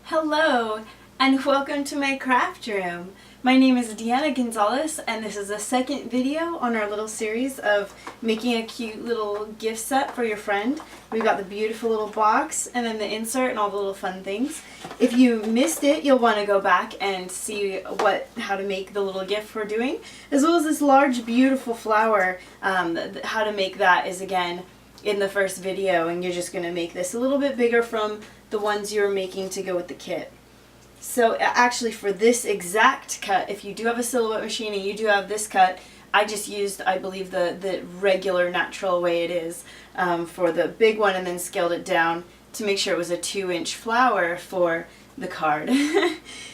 Hello and welcome to my craft room. My name is Deanna Gonzalez and this is the second video on our little series of making a cute little gift set for your friend. We've got the beautiful little box and then the insert and all the little fun things. If you missed it, you'll want to go back and see how to make the little gift we're doing, as well as this large beautiful flower. How to make that is again in the first video, and you're just going to make this a little bit bigger from the ones you're making to go with the kit. So actually for this exact cut, if you do have a silhouette machine and you do have this cut, I just used, I believe, the regular natural way it is for the big one, and then scaled it down to make sure it was a 2-inch flower for the card.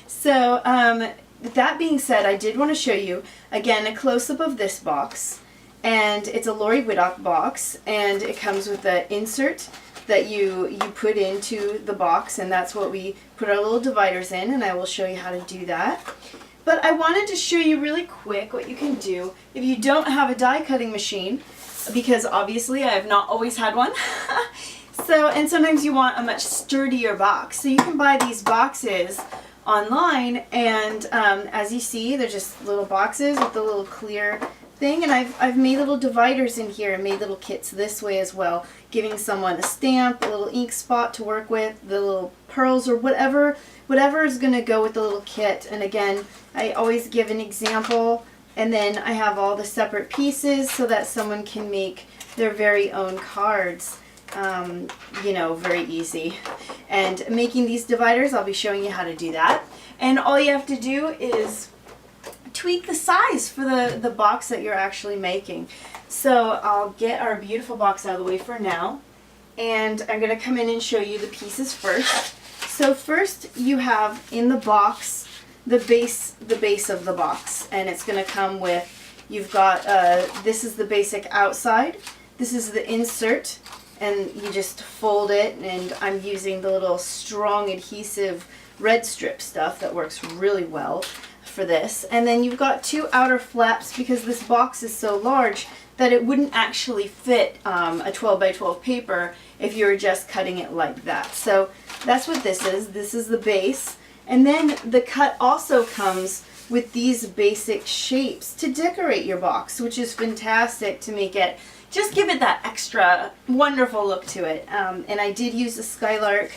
So that being said, I did want to show you again a close-up of this box. And it's a Lori Whittock box, and it comes with the insert that you put into the box, and that's what we put our little dividers in, and I will show you how to do that. But I wanted to show you really quick what you can do if you don't have a die cutting machine, because obviously I have not always had one. And sometimes you want a much sturdier box. So you can buy these boxes online, and as you see, they're just little boxes with the little clear thing, and I've made little dividers in here and made little kits this way as well, giving someone a stamp, a little ink spot to work with, the little pearls, or whatever is going to go with the little kit. And again, I always give an example, and then I have all the separate pieces so that someone can make their very own cards, you know, very easy. And making these dividers, I'll be showing you how to do that. And all you have to do is tweak the size for the box that you're actually making. So I'll get our beautiful box out of the way for now, and I'm going to come in and show you the pieces first. So first you have in the box the base of the box, and it's going to come with, you've got this is the basic outside, this is the insert, and you just fold it, and I'm using the little strong adhesive red strip stuff that works really well for this. And then you've got two outer flaps because this box is so large that it wouldn't actually fit a 12 by 12 paper if you were just cutting it like that. So that's what this is. This is the base. And then the cut also comes with these basic shapes to decorate your box, which is fantastic to make it, just give it that extra wonderful look to it. And I did use the Skylark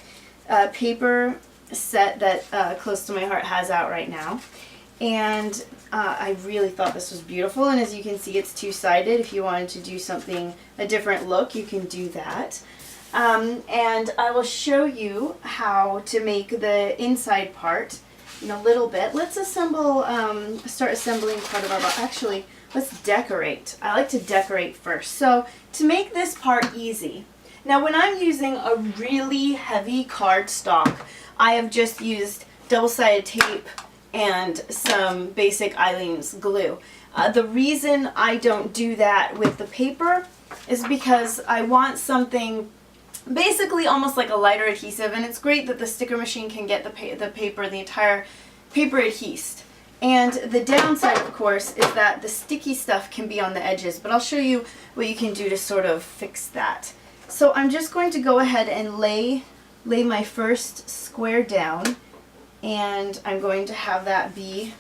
paper set that Close to My Heart has out right now. And I really thought this was beautiful, and as you can see, it's two-sided. If you wanted to do something, a different look, you can do that. And I will show you how to make the inside part in a little bit. Let's assemble, start assembling part of our box. Actually, let's decorate. I like to decorate first. So to make this part easy, now when I'm using a really heavy cardstock, I have just used double-sided tape and some basic Aleene's glue. The reason I don't do that with the paper is because I want something basically almost like a lighter adhesive, and it's great that the sticker machine can get the entire paper adhesed. And the downside, of course, is that the sticky stuff can be on the edges, but I'll show you what you can do to sort of fix that. So I'm just going to go ahead and lay my first square down, and I'm going to have that be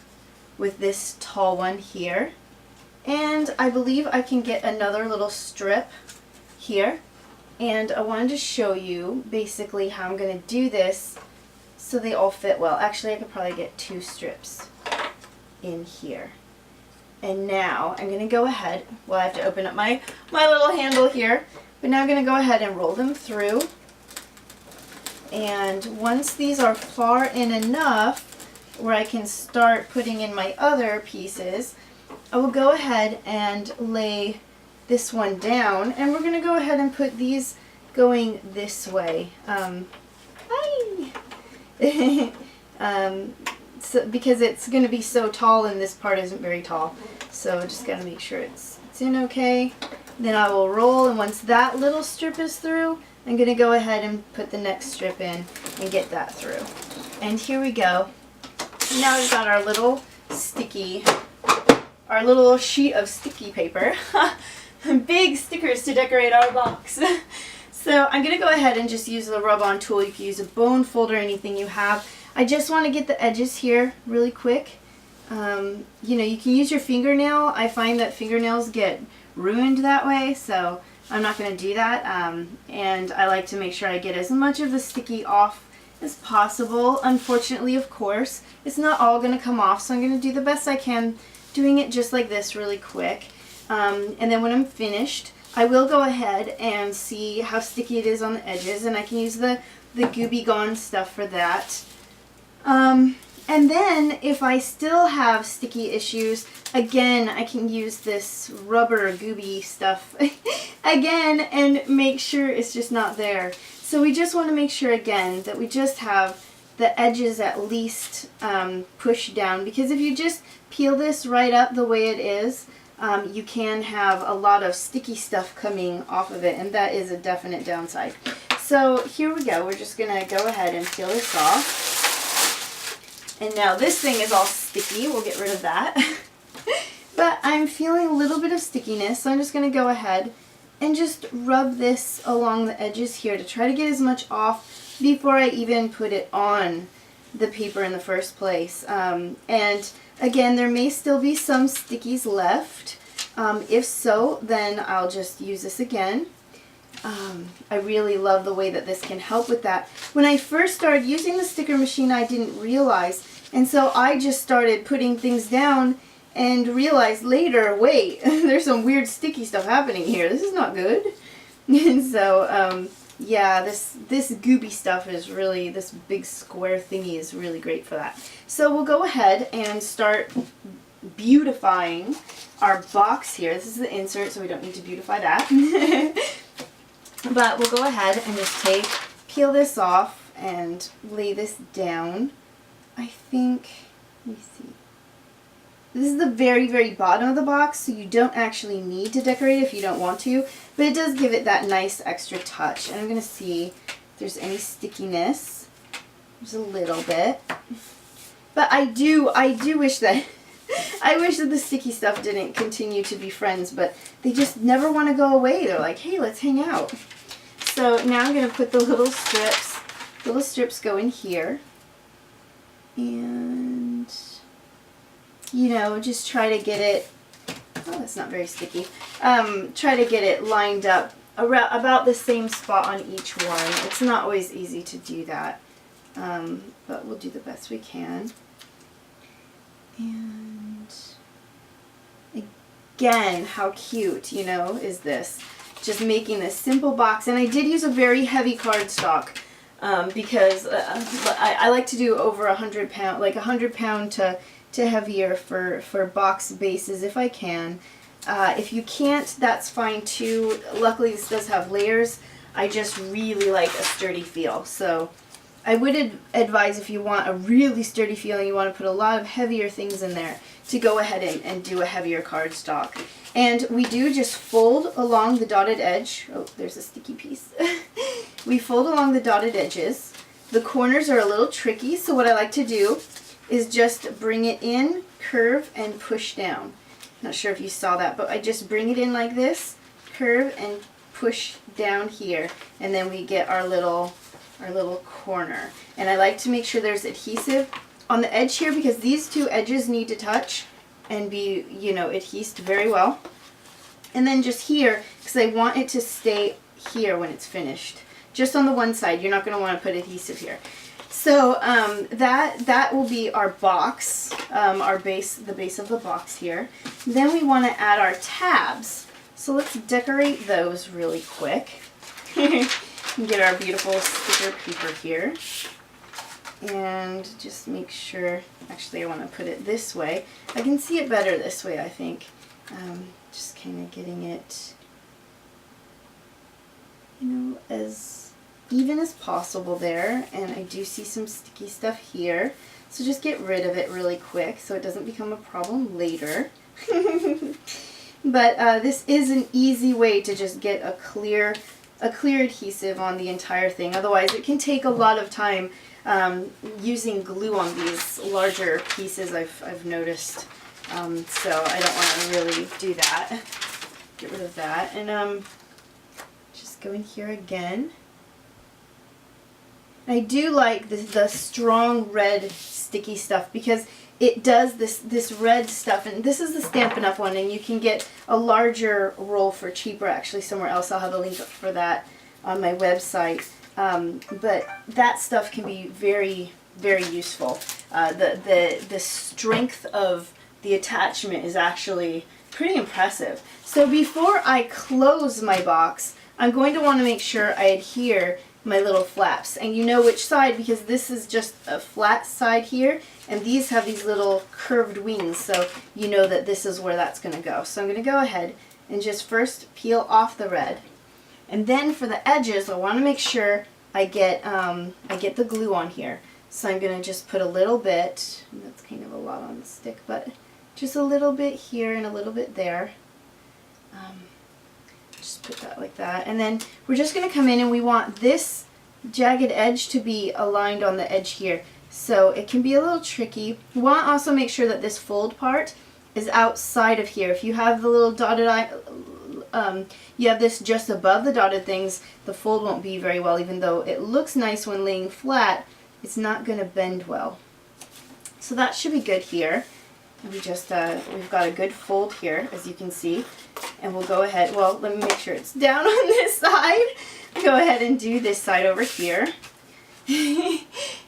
with this tall one here. And I believe I can get another little strip here. And I wanted to show you basically how I'm going to do this so they all fit well. Actually, I could probably get 2 strips in here. And now I'm going to go ahead, well, I have to open up my little handle here, but now I'm going to go ahead and roll them through. And once these are far in enough where I can start putting in my other pieces, I will go ahead and lay this one down, and we're going to go ahead and put these going this way. So, because it's going to be so tall and this part isn't very tall. So just got to make sure it's in okay. Then I will roll, and once that little strip is through, I'm going to go ahead and put the next strip in and get that through. And here we go. Now we've got our little sheet of sticky paper. Big stickers to decorate our box. So I'm going to go ahead and just use the rub-on tool. You can use a bone folder, anything you have. I just want to get the edges here really quick. You know, you can use your fingernail. I find that fingernails get ruined that way, so I'm not going to do that. And I like to make sure I get as much of the sticky off as possible. Unfortunately, of course, it's not all going to come off, so I'm going to do the best I can doing it just like this really quick. And then when I'm finished, I will go ahead and see how sticky it is on the edges, and I can use the Gooby Gone stuff for that. And then if I still have sticky issues, again, I can use this rubber gooby stuff again and make sure it's just not there. So we just want to make sure again that we just have the edges at least pushed down, because if you just peel this right up the way it is, you can have a lot of sticky stuff coming off of it, and that is a definite downside. So here we go. We're just going to go ahead and peel this off. And now this thing is all sticky. We'll get rid of that. But I'm feeling a little bit of stickiness, so I'm just going to go ahead and just rub this along the edges here to try to get as much off before I even put it on the paper in the first place. And again, there may still be some stickies left. If so, then I'll just use this again. I really love the way that this can help with that. When I first started using the sticker machine, I didn't realize, and so I just started putting things down and realized later, wait, there's some weird sticky stuff happening here. This is not good. And so, yeah, this gooby stuff is really, this big square thingy is really great for that. So we'll go ahead and start beautifying our box here. This is the insert, so we don't need to beautify that. But we'll go ahead and just peel this off and lay this down. I think, let me see. This is the very, very bottom of the box, so you don't actually need to decorate if you don't want to, but it does give it that nice extra touch. And I'm going to see if there's any stickiness. There's a little bit. But I do wish that I wish that the sticky stuff didn't continue to be friends, but they just never want to go away. They're like, hey, let's hang out. So now I'm going to put the little strips go in here. And, you know, just try to get it, oh, that's not very sticky. Try to get it lined up around about the same spot on each one. It's not always easy to do that, but we'll do the best we can. And again, how cute, you know, is this? Just making this simple box. And I did use a very heavy cardstock because I like to do over 100 pound, like 100 pound to heavier for box bases if I can. If you can't, that's fine too. Luckily this does have layers. I just really like a sturdy feel. So I would advise, if you want a really sturdy feel and you want to put a lot of heavier things in there, to go ahead and do a heavier cardstock. And we do just fold along the dotted edge. Oh, there's a sticky piece. We fold along the dotted edges. The corners are a little tricky, so what I like to do is just bring it in, curve, and push down. Not sure if you saw that, but I just bring it in like this, curve, and push down here, and then we get our little corner. And I like to make sure there's adhesive on the edge here, because these two edges need to touch and be, you know, adhesed very well. And then just here, because I want it to stay here when it's finished. Just on the one side, you're not going to want to put adhesive here. So that will be our box, our base, the base of the box here. Then we want to add our tabs. So let's decorate those really quick. Get our beautiful sticker paper here. And just make sure, actually I want to put it this way. I can see it better this way, I think. Just kind of getting it, you know, as even as possible there. And I do see some sticky stuff here. So just get rid of it really quick so it doesn't become a problem later. But this is an easy way to just get a clear adhesive on the entire thing. Otherwise it can take a lot of time using glue on these larger pieces, I've noticed. So I don't want to really do that. Get rid of that. And just go in here again. I do like the strong red sticky stuff because it does this red stuff, and this is the Stampin' Up! One, and you can get a larger roll for cheaper actually somewhere else. I'll have a link for that on my website. But that stuff can be very, very useful. The strength of the attachment is actually pretty impressive. So before I close my box, I'm going to want to make sure I adhere my little flaps. And you know which side, because this is just a flat side here, and these have these little curved wings, so you know that this is where that's going to go. So I'm going to go ahead and just first peel off the red. And then for the edges, I want to make sure I get the glue on here. So I'm going to just put a little bit, and that's kind of a lot on the stick, but just a little bit here and a little bit there. Just put that like that. And then we're just going to come in, and we want this jagged edge to be aligned on the edge here. So it can be a little tricky. We want to also make sure that this fold part is outside of here. If you have the little dotted you have this just above the dotted things, the fold won't be very well. Even though it looks nice when laying flat, it's not going to bend well. So that should be good here. And we just we've got a good fold here, as you can see, and we'll go ahead. Well, let me make sure it's down on this side. Go ahead and do this side over here.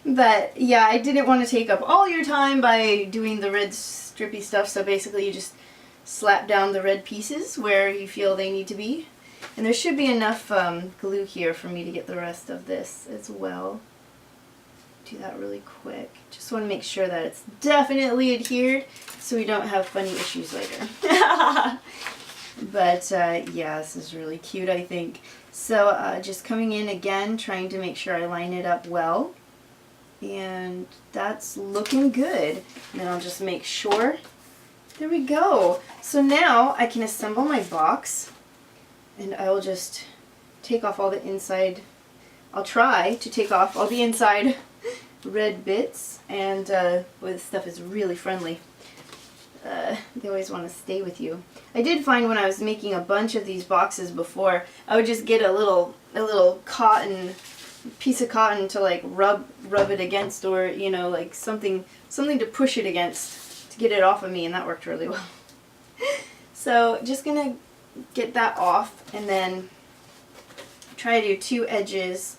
But yeah, I didn't want to take up all your time by doing the red strippy stuff. So basically, you just slap down the red pieces where you feel they need to be. And there should be enough glue here for me to get the rest of this as well. Do that really quick. Just want to make sure that it's definitely adhered so we don't have funny issues later. But yeah, this is really cute, I think. So just coming in again, trying to make sure I line it up well. And that's looking good. And then I'll just make sure. There we go. So now I can assemble my box, and I will just take off all the inside. I'll try to take off all the inside red bits, and well, this stuff is really friendly. They always want to stay with you. I did find when I was making a bunch of these boxes before, I would just get a little cotton piece of cotton to like rub it against, or you know, like something to push it against to get it off of me, and that worked really well. So just gonna get that off, and then try to do two edges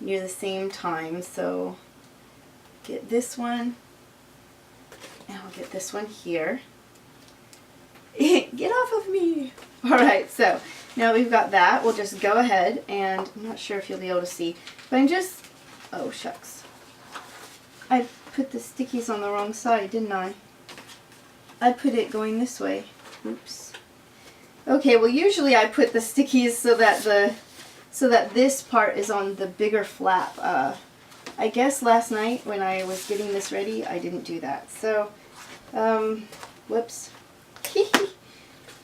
near the same time. So get this one, and I'll get this one here. Get off of me! Alright, so now we've got that. We'll just go ahead, and I'm not sure if you'll be able to see, but I'm just, oh shucks, I put the stickies on the wrong side, didn't I? I put it going this way. Oops. Okay, well usually I put the stickies so that this part is on the bigger flap. I guess last night when I was getting this ready, I didn't do that. So, whoops.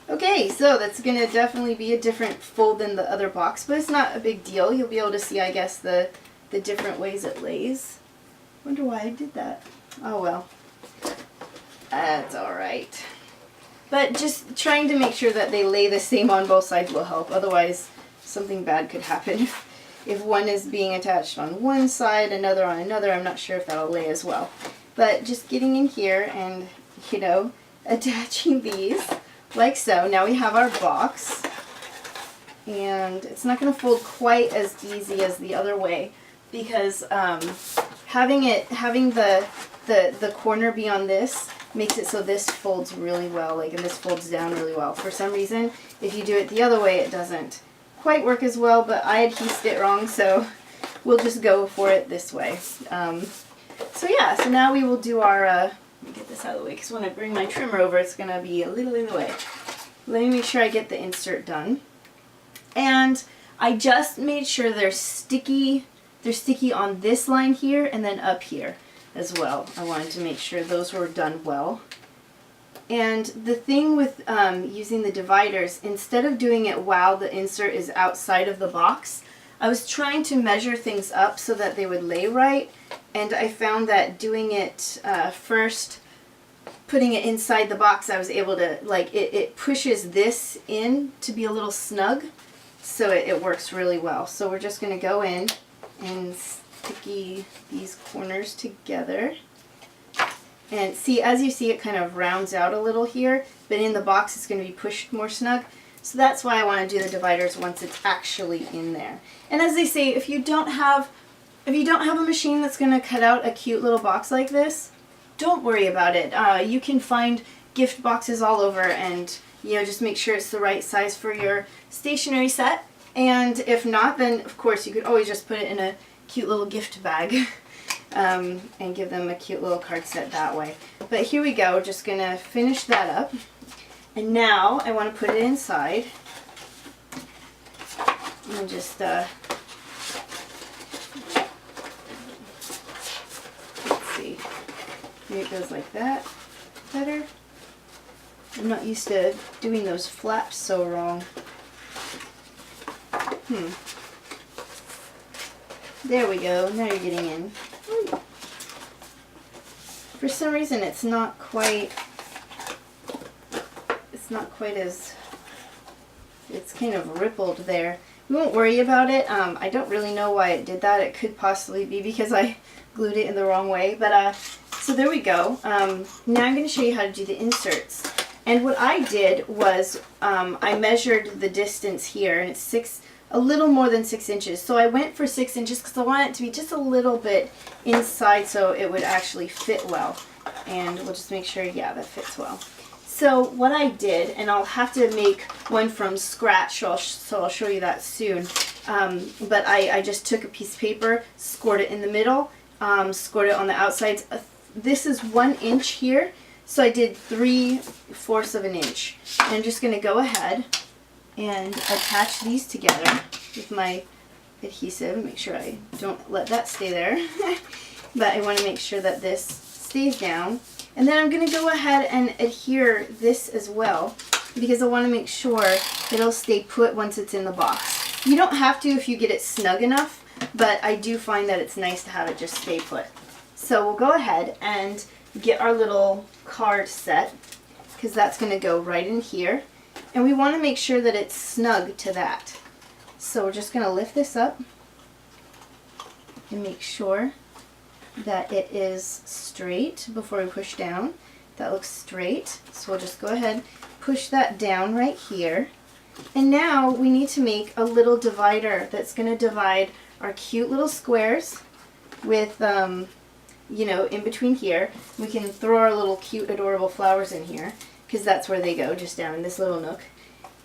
Okay, so that's going to definitely be a different fold than the other box, but it's not a big deal. You'll be able to see, I guess, the different ways it lays. Wonder why I did that. Oh well. That's alright. But just trying to make sure that they lay the same on both sides will help. Otherwise, something bad could happen. If one is being attached on one side, another on another, I'm not sure if that'll lay as well. But just getting in here and, you know, attaching these like so. Now we have our box, and it's not going to fold quite as easy as the other way, because having the corner be on this makes it so this folds really well, like, and this folds down really well. For some reason, if you do it the other way, it doesn't quite work as well, but I adhesed it wrong, so we'll just go for it this way. So yeah, so now we will do our, let me get this out of the way, because when I bring my trimmer over, it's going to be a little in the way. Let me make sure I get the insert done. And I just made sure they're sticky on this line here, and then up here as well. I wanted to make sure those were done well. And the thing with using the dividers, instead of doing it while the insert is outside of the box, I was trying to measure things up so that they would lay right, and I found that doing it first, putting it inside the box, I was able to, like, it pushes this in to be a little snug. so it works really well. So we're just going to go in and sticky these corners together. And see, as you see, it kind of rounds out a little here, but in the box it's going to be pushed more snug. So that's why I want to do the dividers once it's actually in there. And as they say, if you don't have a machine that's going to cut out a cute little box like this, don't worry about it. You can find gift boxes all over, and just make sure it's the right size for your stationery set. And if not, then of course you could always just put it in a cute little gift bag. And give them a cute little card set that way. But here we go, we're just going to finish that up. And now I want to put it inside. And just, let's see, maybe it goes like that, better. I'm not used to doing those flaps so wrong. There we go, now you're getting in. For some reason it's not quite as, it's kind of rippled there. We won't worry about it. I don't really know why it did that. It could possibly be because I glued it in the wrong way, but so there we go. Now I'm going to show you how to do the inserts. And what I did was I measured the distance here, and it's a little more than 6 inches. So I went for 6 inches because I want it to be just a little bit inside so it would actually fit well. And we'll just make sure, yeah, that fits well. So what I did, and I'll have to make one from scratch, so I'll show you that soon. But I just took a piece of paper, scored it in the middle, scored it on the outsides. This is 1 inch here, so I did 3/4 of an inch. And I'm just going to go ahead and attach these together with my adhesive. Make sure I don't let that stay there. But I want to make sure that this stays down. And then I'm going to go ahead and adhere this as well, because I want to make sure it'll stay put once it's in the box. You don't have to if you get it snug enough, but I do find that it's nice to have it just stay put. So we'll go ahead and get our little card set, because that's going to go right in here. And we want to make sure that it's snug to that. So we're just going to lift this up and make sure that it is straight before we push down. That looks straight. So we'll just go ahead, push that down right here. And now we need to make a little divider that's going to divide our cute little squares with, in between here. We can throw our little cute adorable flowers in here, because that's where they go, just down in this little nook.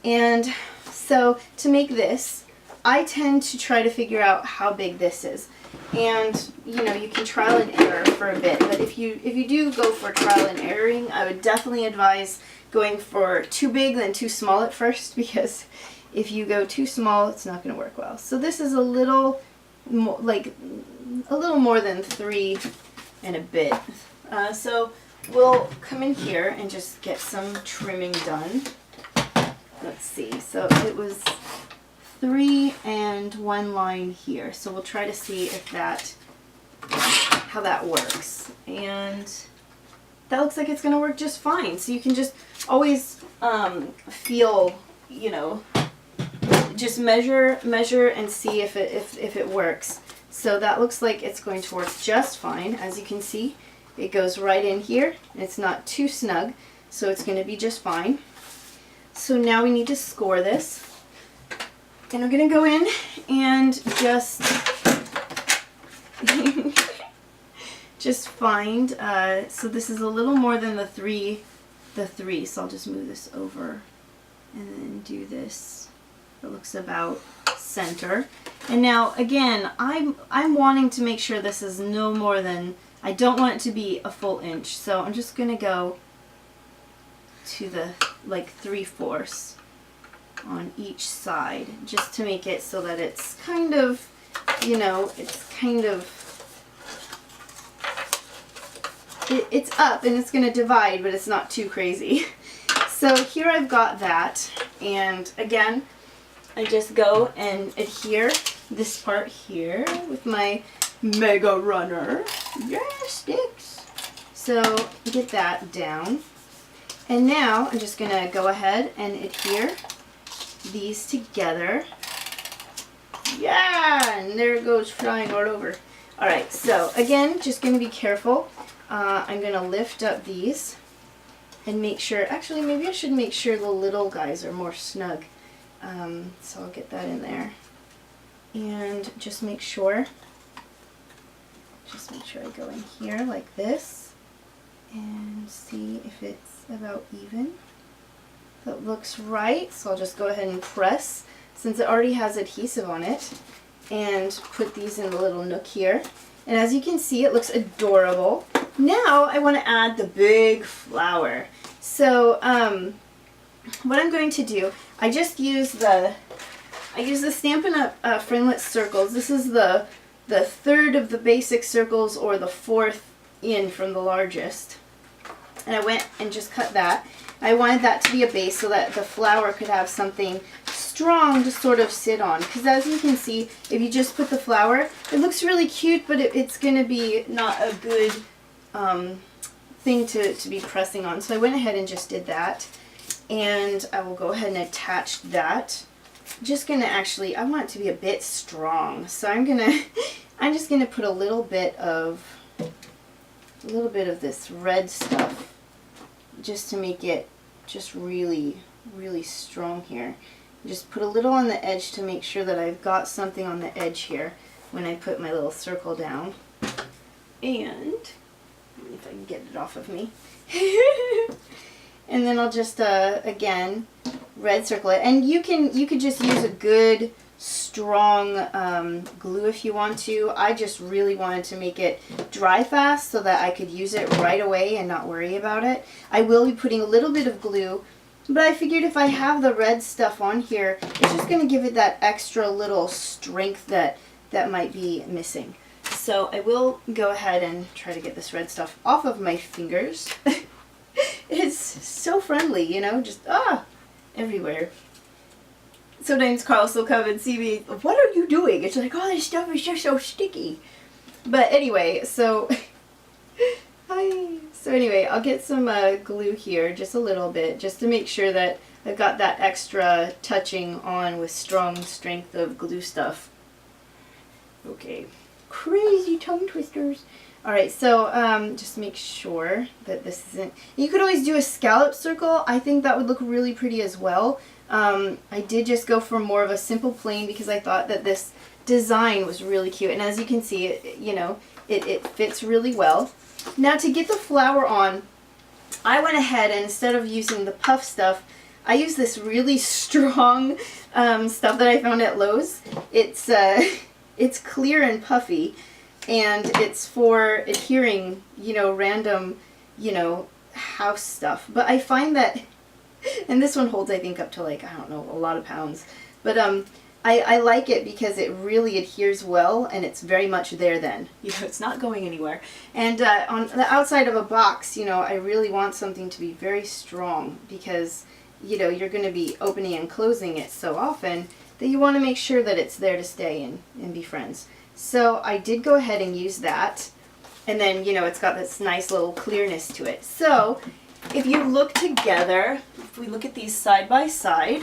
And so to make this, I tend to try to figure out how big this is. And you can trial and error for a bit, but if you do go for trial and erroring, I would definitely advise going for too big than too small at first, because if you go too small, it's not going to work well. So this is a little more than 3 and a bit. So we'll come in here and just get some trimming done. Let's see, so it was 3 and 1 line here, so we'll try to see if how that works. And that looks like it's going to work just fine. So you can just always feel, just measure and see if it works. So that looks like it's going to work just fine. As you can see, it goes right in here, and it's not too snug, so it's going to be just fine. So now we need to score this. And I'm going to go in and just find, so this is a little more than the three, so I'll just move this over and then do this. It looks about center. And now again, I'm wanting to make sure this is no more than, I don't want it to be a full inch, so I'm just going to go to the 3/4 on each side, just to make it so that it's kind of, it's up and it's going to divide, but it's not too crazy. So here I've got that, and again, I just go and adhere this part here with my Mega Runner. Yeah, sticks. So get that down. And now I'm just going to go ahead and adhere these together Yeah, and there it goes flying all over. Alright, so again, just going to be careful. I'm going to lift up these and make sure, actually maybe I should make sure the little guys are more snug. So I'll get that in there. And just make sure I go in here like this and see if it's about even. That looks right, so I'll just go ahead and press since it already has adhesive on it and put these in the little nook here. And as you can see, it looks adorable. Now I want to add the big flower. So what I'm going to do, I just use the Stampin' Up! Framelit circles. This is the third of the basic circles, or the fourth in from the largest. And I went and just cut that. I wanted that to be a base so that the flower could have something strong to sort of sit on. Because as you can see, if you just put the flower, it looks really cute, but it's going to be not a good thing to be pressing on. So I went ahead and just did that. And I will go ahead and attach that. Just going to actually, I want it to be a bit strong. So I'm just going to put a little bit of this red stuff just to make it just really, really strong here. Just put a little on the edge to make sure that I've got something on the edge here when I put my little circle down. And if I can get it off of me. And then I'll just again red circle it. And you could just use a good strong glue if you want to. I just really wanted to make it dry fast so that I could use it right away and not worry about it. I will be putting a little bit of glue, but I figured if I have the red stuff on here, it's just going to give it that extra little strength that might be missing. So I will go ahead and try to get this red stuff off of my fingers. It's so friendly, you know, just everywhere. Sometimes Carlos will come and see me, what are you doing? It's like, oh, this stuff is just so sticky. But anyway, so anyway, I'll get some glue here, just a little bit, just to make sure that I've got that extra touching on with strong strength of glue stuff. Okay, crazy tongue twisters. Alright, so just make sure that this isn't... You could always do a scallop circle. I think that would look really pretty as well. I did just go for more of a simple plain because I thought that this design was really cute. And as you can see, it fits really well. Now to get the flower on, I went ahead and instead of using the puff stuff, I used this really strong stuff that I found at Lowe's. It's clear and puffy. And it's for adhering, random, house stuff. But I find that, and this one holds I think up to like, I don't know, a lot of pounds. But I like it because it really adheres well and it's very much there then. It's not going anywhere. And on the outside of a box, I really want something to be very strong because, you're going to be opening and closing it so often that you want to make sure that it's there to stay and be friends. So I did go ahead and use that, and then it's got this nice little clearness to it. So if you look together, if we look at these side by side,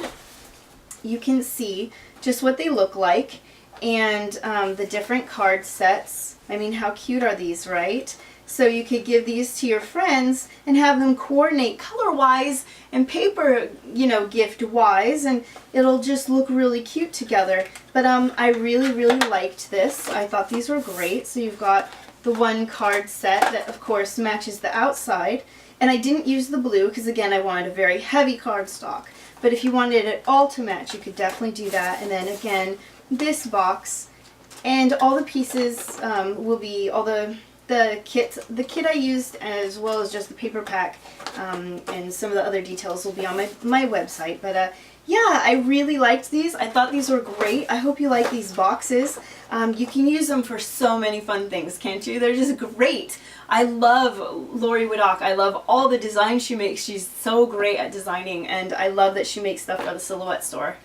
you can see just what they look like and the different card sets. I mean, how cute are these, right? So you could give these to your friends and have them coordinate color-wise and paper, gift-wise, and it'll just look really cute together. But I really, really liked this. I thought these were great. So you've got the one card set that, of course, matches the outside. And I didn't use the blue because, again, I wanted a very heavy cardstock. But if you wanted it all to match, you could definitely do that. And then, again, this box. And all the pieces will be, all the kit I used, as well as just the paper pack, and some of the other details will be on my website. But yeah, I really liked these. I thought these were great. I hope you like these boxes. You can use them for so many fun things, can't you? They're just great. I love Lori Widock. I love all the designs she makes. She's so great at designing, and I love that she makes stuff at a Silhouette store.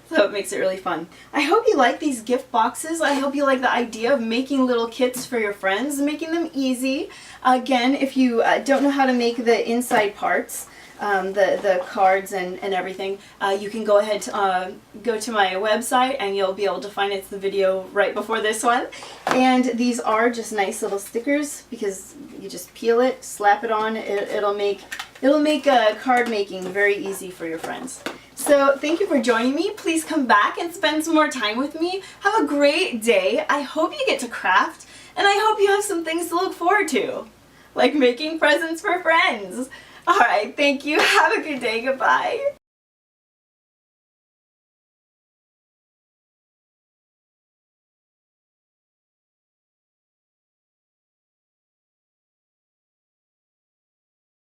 So it makes it really fun. I hope you like these gift boxes. I hope you like the idea of making little kits for your friends, making them easy. Again, if you don't know how to make the inside parts, the cards and everything, you can go ahead to go to my website and you'll be able to find it's the video right before this one. And these are just nice little stickers because you just peel it, slap it on, it'll make card making very easy for your friends. So thank you for joining me. Please come back and spend some more time with me. Have a great day. I hope you get to craft, and I hope you have some things to look forward to, like making presents for friends. All right, thank you. Have a good day. Goodbye.